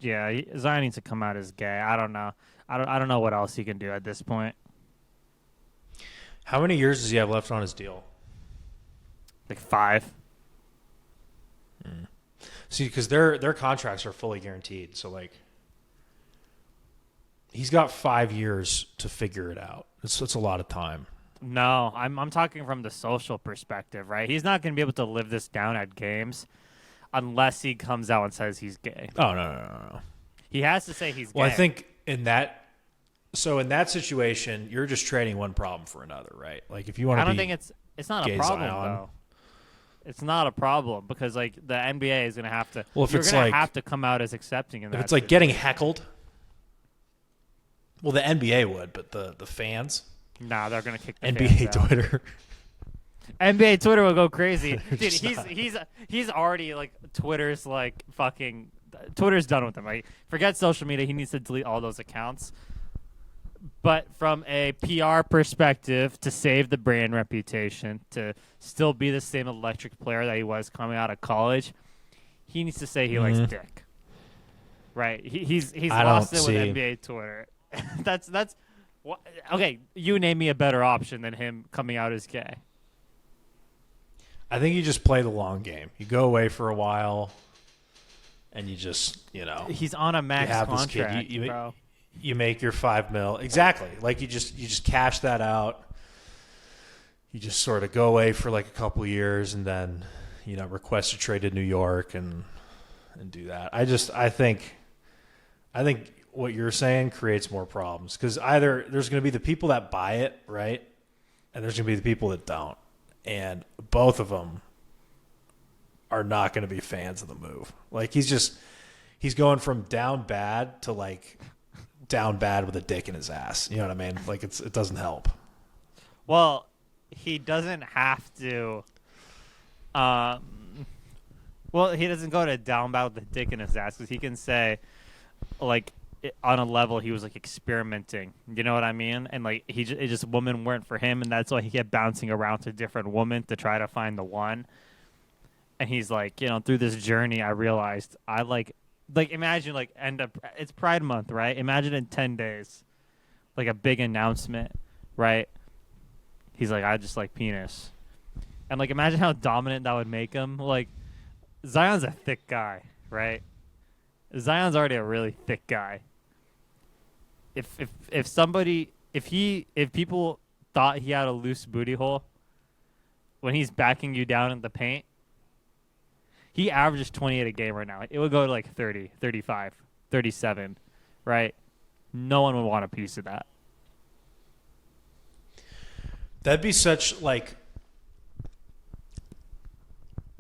Zion needs to come out as gay. I don't know. I don't know what else he can do at this point. How many years does he have left on his deal? Like 5. See, because their contracts are fully guaranteed, so he's got 5 years to figure it out. It's a lot of time. No, I'm talking from the social perspective, right? He's not going to be able to live this down at games unless he comes out and says he's gay. Oh no. He has to say he's gay. Well, I think in that situation, you're just trading one problem for another, right? Like if you want to, I don't think it's not a problem Zion, though. It's not a problem because the NBA is going to have to. Well, if you're it's going to have to come out as accepting in that. If it's getting heckled, well, the NBA would, but the fans. Nah, they're going to kick the NBA fans out. Twitter. NBA Twitter will go crazy. Dude, he's already Twitter's fucking Twitter's done with him. Forget social media. He needs to delete all those accounts. But from a PR perspective, to save the brand reputation, to still be the same electric player that he was coming out of college, he needs to say he likes dick. Right? He's I lost don't it with see- NBA Twitter. that's okay. You name me a better option than him coming out as gay. I think you just play the long game. You go away for a while, and you just, He's on a max have this contract, kid. bro. You make your $5 million. Exactly. Like you just cash that out. You just sort of go away for like a couple of years, and then request a trade to New York and do that. I think what you're saying creates more problems, because either there's going to be the people that buy it, right, and there's going to be the people that don't, and both of them are not going to be fans of the move. Like he's going from down bad to like down bad with a dick in his ass. You know what I mean? Like it doesn't help. Well, he doesn't have to. Well, he doesn't go to down bad with the dick in his ass, because he can say, like, on a level he was like experimenting. You know what I mean? And like it just women weren't for him, and that's why he kept bouncing around to different women to try to find the one. And he's like, through this journey, I realized I like imagine like it's Pride Month, right? Imagine in 10 days, like a big announcement, right? He's like, I just like penis. And like imagine how dominant that would make him. Like Zion's a thick guy, right? Zion's already a really thick guy. If people thought he had a loose booty hole when he's backing you down in the paint, he averages 28 a game right now. It would go to like 30, 35, 37, right? No one would want a piece of that. That'd be such like,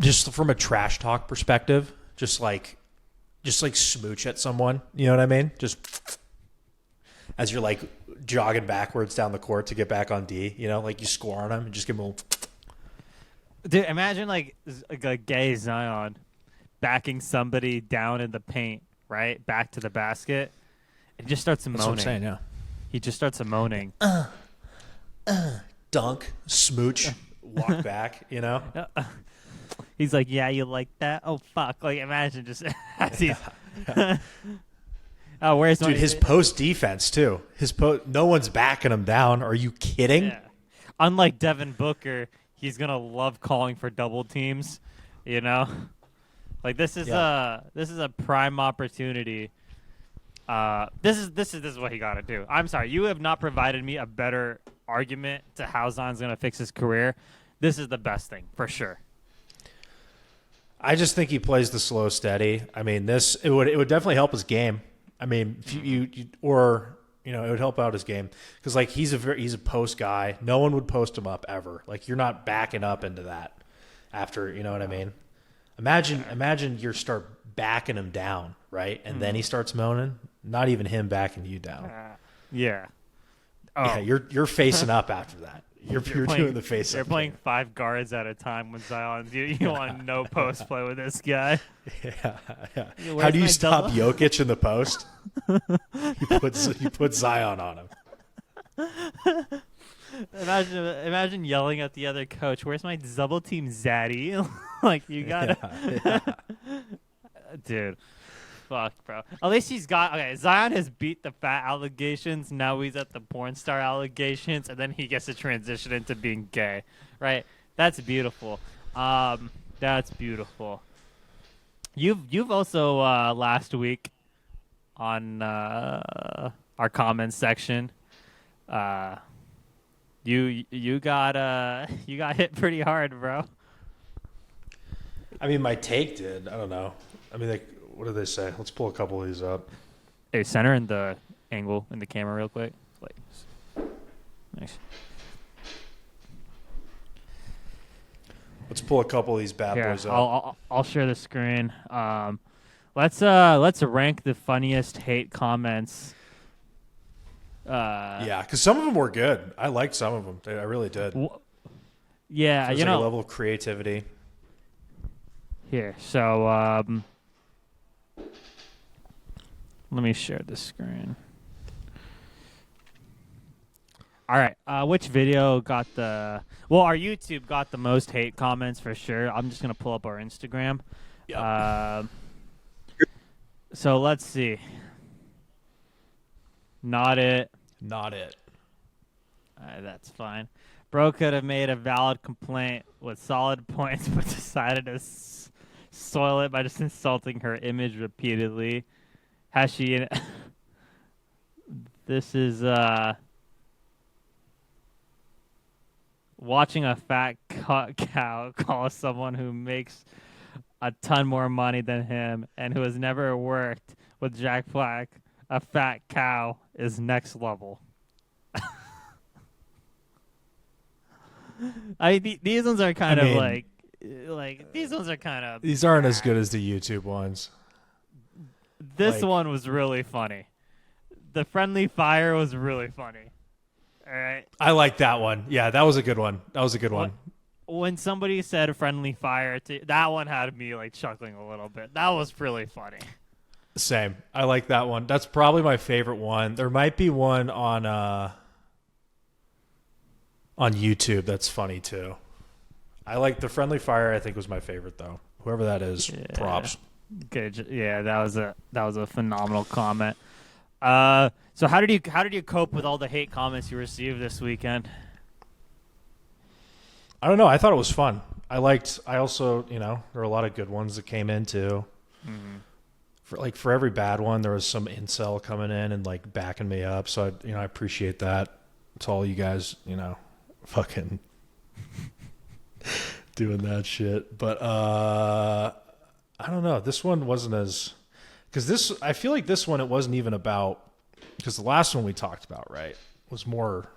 just from a trash talk perspective, just like smooch at someone. You know what I mean? Just as you're like jogging backwards down the court to get back on D, like you score on him and just give him a little. Dude, imagine like a gay Zion backing somebody down in the paint, right? Back to the basket. And just starts moaning. That's what I'm saying, yeah. He just starts moaning. Dunk, smooch, walk back, He's like, yeah, you like that? Oh, fuck. Like, imagine just as he's... Oh, where's Dude, his post defense, too. No one's backing him down. Are you kidding? Yeah. Unlike Devin Booker, he's going to love calling for double teams, Like, this is a prime opportunity. This is what he got to do. I'm sorry. You have not provided me a better argument to how Zion's going to fix his career. This is the best thing, for sure. I just think he plays the slow steady. I mean, it would definitely help his game. I mean, if it would help out his game, because like he's a post guy. No one would post him up ever. Like you're not backing up into that after, you know what I mean? Imagine you start backing him down, right? And then he starts moaning. Not even him backing you down. Yeah. Oh. Yeah, you're facing up after that. You're doing the face. You're playing 5 guards at a time with Zion. You want no post play with this guy. Yeah. How do you stop Jokic in the post? You put Zion on him. Imagine yelling at the other coach, "Where's my double team, Zaddy?" Like you gotta, dude. Fuck, bro. At least Zion has beat the fat allegations. Now he's at the porn star allegations, and then he gets to transition into being gay. Right? That's beautiful. That's beautiful. You've also last week on our comments section, you got hit pretty hard, bro. I mean, my take did. I don't know. I mean, what did they say? Let's pull a couple of these up. Hey, center in the angle in the camera real quick. Nice. Let's pull a couple of these bad boys up. I'll share the screen. Let's rank the funniest hate comments. Yeah, because some of them were good. I liked some of them. I really did. Yeah, a level of creativity. Here, so let me share the screen. All right. Which video got the? Well, our YouTube got the most hate comments for sure. I'm just gonna pull up our Instagram. Yep. So let's see. Not it. Not it. That's fine. Bro could have made a valid complaint with solid points, but decided to soil it by just insulting her image repeatedly. Has she? This is watching a fat cow call someone who makes a ton more money than him and who has never worked with Jack Black a fat cow is next level. These ones are kind of like these ones are kind of. These aren't as good as the YouTube ones. This one was really funny. The friendly fire was really funny. All right. I like that one. Yeah, that was a good one. That was a good one. When somebody said friendly fire, that one had me like chuckling a little bit. That was really funny. Same. I like that one. That's probably my favorite one. There might be one on YouTube that's funny too. I like the friendly fire. I think was my favorite though. Whoever that is, props. Good. Yeah, that was a phenomenal comment. So how did you cope with all the hate comments you received this weekend? I don't know. I thought it was fun. I also, there were a lot of good ones that came in too. Mm-hmm. For every bad one, there was some incel coming in and like backing me up. So I appreciate that. To all you guys, fucking doing that shit. But I don't know. This one wasn't as I feel like this one it wasn't even about because the last one we talked about was more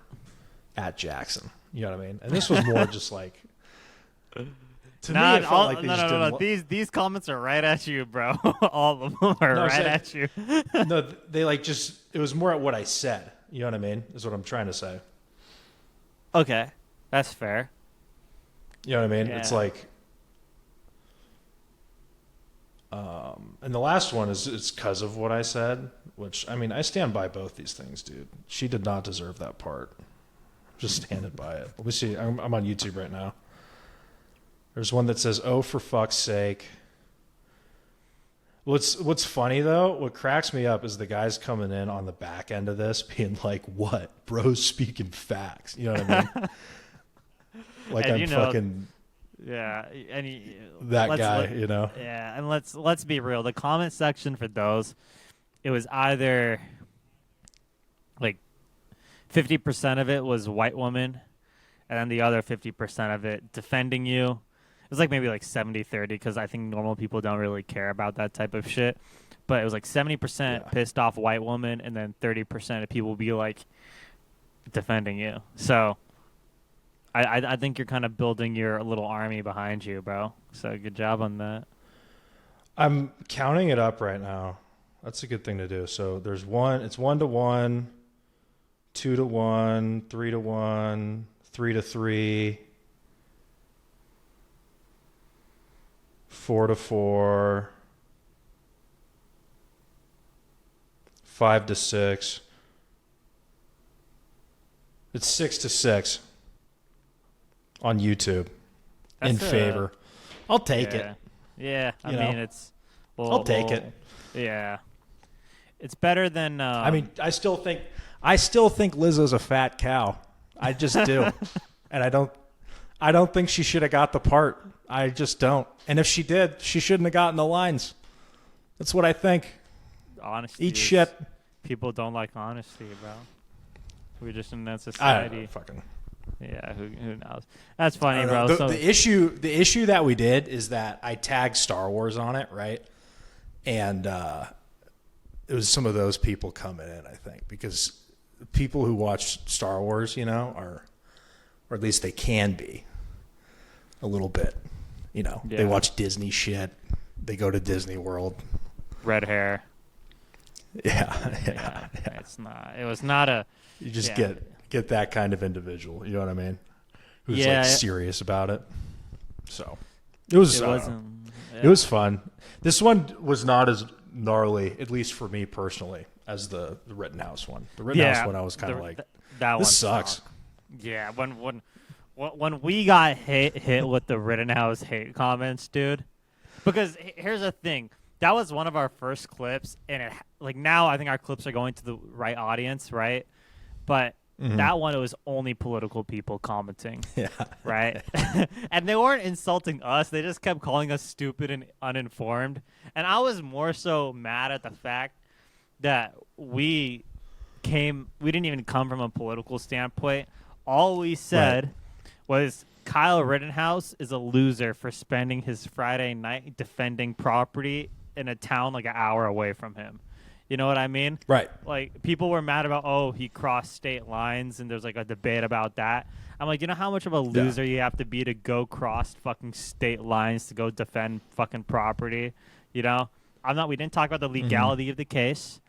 at Jackson. You know what I mean? And this was more just like to me it felt like they just didn't These comments are right at you, bro. All of them are at you. No, they it was more at what I said. You know what I mean? Is what I'm trying to say. Okay, that's fair. You know what I mean? Yeah. It's like, and the last one it's because of what I said, which I stand by both these things, dude. She did not deserve that part. Just standing by it. Let me see. I'm on YouTube right now. There's one that says, "Oh, for fuck's sake." What's funny though? What cracks me up is the guys coming in on the back end of this, being like, "What, bro's speaking facts?" You know what I mean? Like I'm fucking. Yeah, that guy, Yeah, and let's be real. The comment section for those, it was either like 50% of it was white woman, and then the other 50% of it defending you. It was like maybe like 70-30 because I think normal people don't really care about that type of shit. But it was like 70% pissed off white woman, and then 30% of people be like defending you. So. I think you're kind of building your little army behind you, bro. So good job on that. I'm counting it up right now. That's a good thing to do. So there's one. It's 1-1, 2-1, 3-1, 3-3, 4-4, 5-6. It's 6-6. On YouTube, in favor. I'll take it. Yeah, I mean it's. I'll take it. Yeah, it's better than. I still think Lizzo's a fat cow. I just do, and I don't think she should have got the part. I just don't. And if she did, she shouldn't have gotten the lines. That's what I think. Honesty. Eat shit. People don't like honesty, bro. We're just in that society. I don't know, fucking. Yeah, who knows? That's funny, bro. The issue that we did is that I tagged Star Wars on it, right? And it was some of those people coming in, I think, because people who watch Star Wars, or at least they can be a little bit, They watch Disney shit. They go to Disney World. Red hair. Yeah. It's not. It was not a. You just get that kind of individual, you know what I mean? Who's serious about it. So it was fun. This one was not as gnarly, at least for me personally, as the Rittenhouse one. The Rittenhouse one I was kind of like That one This sucks. sucked. Yeah, when we got hit with the Rittenhouse hate comments, dude. Because here's the thing, that was one of our first clips, and it like now I think our clips are going to the right audience, right? But that one, it was only political people commenting, right? And they weren't insulting us; they just kept calling us stupid and uninformed. And I was more so mad at the fact that we didn't even come from a political standpoint. All we said was Kyle Rittenhouse is a loser for spending his Friday night defending property in a town like an hour away from him. You know what I mean? Right. Like, people were mad about, oh, he crossed state lines, and there's like a debate about that. I'm like, you know how much of a loser you have to be to go cross fucking state lines to go defend fucking property? You know? We didn't talk about the legality of the case.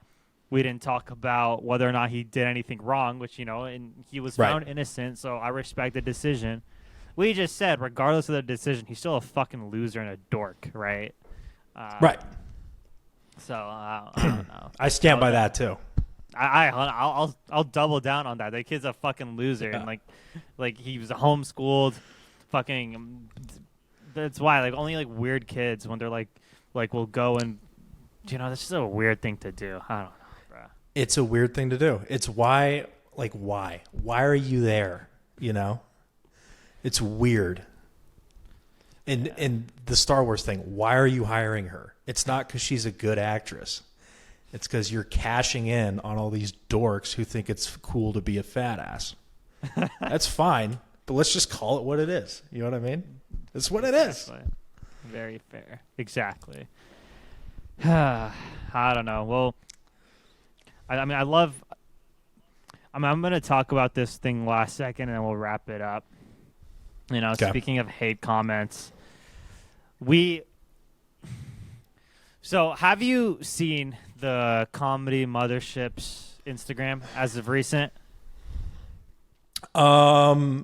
We didn't talk about whether or not he did anything wrong, which, you know, and he was found innocent, so I respect the decision. We just said, regardless of the decision, he's still a fucking loser and a dork, right? Right. So I don't know. I stand by that too. I'll double down on that. That kid's a fucking loser, and like he was homeschooled, fucking. That's why like only like weird kids when they're like will go and, you know, that's just a weird thing to do. I don't know, bro. It's a weird thing to do. It's why are you there? You know, it's weird. And the Star Wars thing, why are you hiring her? It's not because she's a good actress. It's because you're cashing in on all these dorks who think it's cool to be a fat ass. That's fine, but let's just call it what it is. You know what I mean? It's what it is. Very fair. Exactly. I don't know. Well, I'm going to talk about this thing last second, and then we'll wrap it up. You know, Speaking of hate comments, so have you seen the Comedy Mothership's Instagram as of recent? Yeah,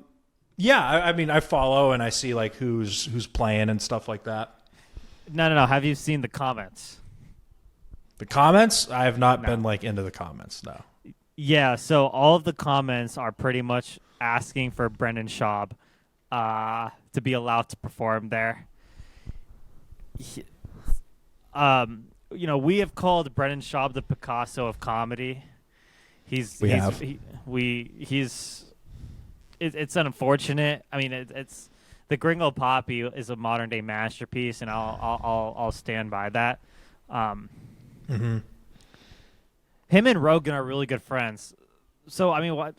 I mean, I follow and I see like who's playing and stuff like that. No. Have you seen the comments? The comments? I have not been like into the comments. No. Yeah. So all of the comments are pretty much asking for Brendan Schaub to be allowed to perform there. You know, we have called Brendan Schaub the Picasso of comedy. It's unfortunate. I mean, it's the Gringo Poppy is a modern day masterpiece, and I'll stand by that. Him and Rogan are really good friends. So I mean, what?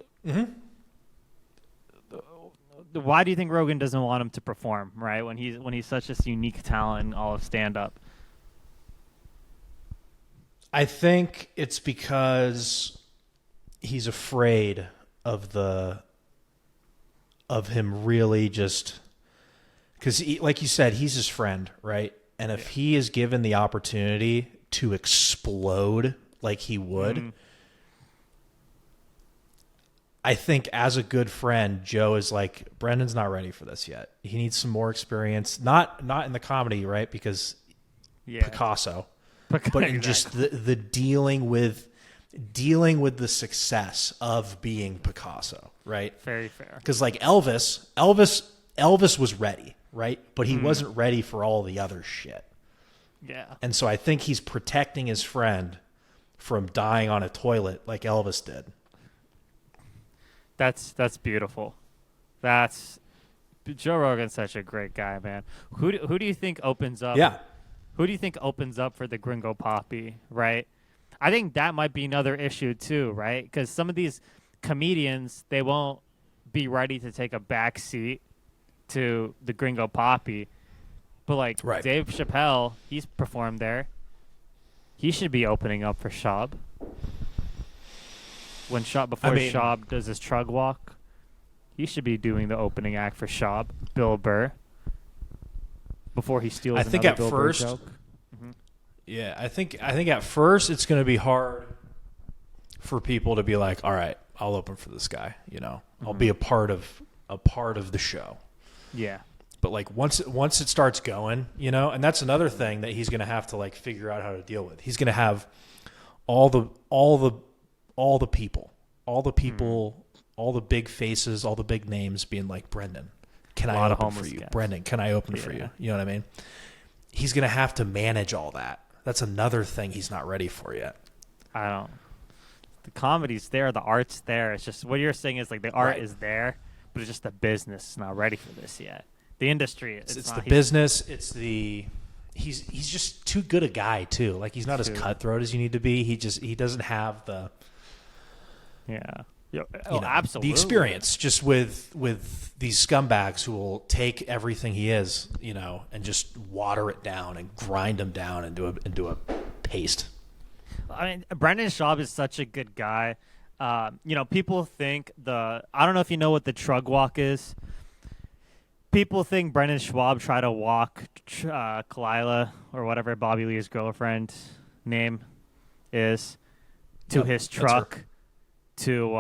Why do you think Rogan doesn't want him to perform? Right, when he's such a unique talent in all of stand up. I think it's because he's afraid of him really just because, like you said, he's his friend, right? And if he is given the opportunity to explode like he would, I think as a good friend, Joe is like, Brendan's not ready for this yet. He needs some more experience, not in the comedy, right? Because Picasso. But in just the dealing with the success of being Picasso, right? Very fair. Because like Elvis was ready, right? But he wasn't ready for all the other shit. Yeah. And so I think he's protecting his friend from dying on a toilet like Elvis did. That's beautiful. Joe Rogan's such a great guy, man. Who do you think opens up? Yeah. Who do you think opens up for the Gringo Poppy, right? I think that might be another issue too, right? Because some of these comedians, they won't be ready to take a back seat to the Gringo Poppy. But like Dave Chappelle, he's performed there. He should be opening up for Schaub. Schaub does his trug walk, he should be doing the opening act for Schaub. Bill Burr. Before he steals another Bill Burr joke. Yeah, I think at first it's going to be hard for people to be like, all right, I'll open for this guy. You know, I'll be a part of the show. Yeah. But like once it starts going, you know, and that's another thing that he's going to have to like figure out how to deal with. He's going to have all the people all the big faces, all the big names being like, Brendan, can I open for you? Guys. Brendan, can I open for you? You know what I mean? He's going to have to manage all that. That's another thing he's not ready for yet. I don't. The comedy's there, the art's there. It's just what you're saying is like the art is there, but it's just the business is not ready for this yet. The industry, it's the not, business. It's the he's just too good a guy too. Like he's not as cutthroat as you need to be. He doesn't have the absolutely the experience just with these scumbags who will take everything he is, and just water it down and grind him down into a paste. I mean, Brendan Schaub is such a good guy. People think I don't know if you know what the Trug Walk is. People think Brendan Schwab tried to walk Kalila or whatever Bobby Lee's girlfriend name is to his truck. People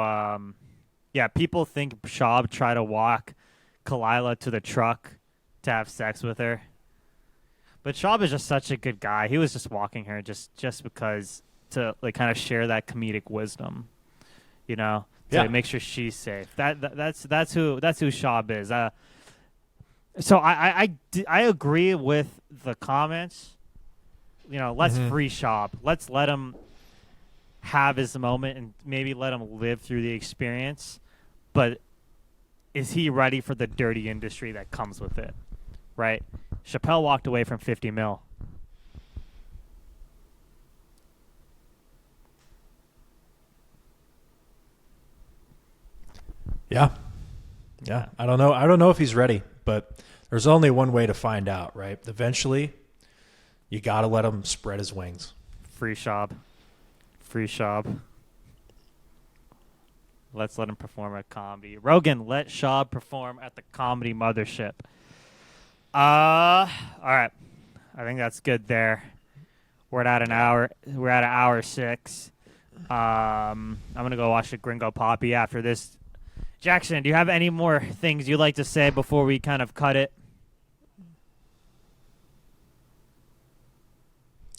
think Schaub tried to walk Kalila to the truck to have sex with her. But Schaub is just such a good guy. He was just walking her just because to like kind of share that comedic wisdom, to make sure she's safe. That's who Schaub is. So I agree with the comments. Let's free Schaub. Let's let him have his moment and maybe let him live through the experience. But is he ready for the dirty industry that comes with it? Right? Chappelle walked away from $50 million. Yeah. I don't know if he's ready, but there's only one way to find out, right? Eventually, you got to let him spread his wings. Free Schaub. Let's let him perform at comedy. Rogan, let Schaub perform at the Comedy Mothership. All right. I think that's good there. We're at an hour. We're at hour 6. I'm going to go watch the Gringo Poppy after this. Jackson, do you have any more things you'd like to say before we kind of cut it?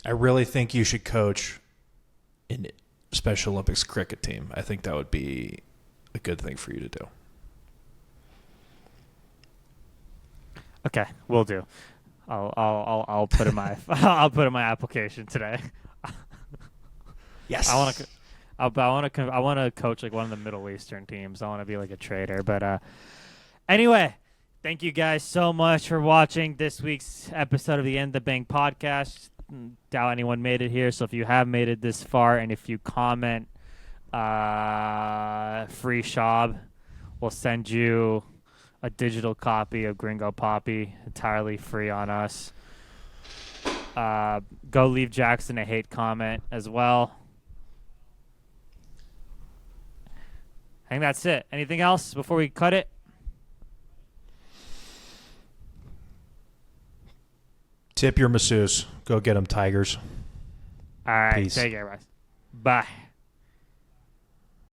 I really think you should coach in Special Olympics cricket team. I think that would be a good thing for you to do. Okay, will do. I'll put in my I'll put in my application today. Yes. I want to coach like one of the Middle Eastern teams. I want to be like a trader. But anyway, thank you guys so much for watching this week's episode of the End the Bank podcast. Doubt anyone made it here, so if you have made it this far and if you comment free Schaub, we'll send you a digital copy of Gringo Poppy entirely free on us. Go leave Jackson a hate comment as well. I think that's it. Anything else before we cut it? Tip your masseuse. Go get them, Tigers. All right. Peace. Take care, guys. Bye.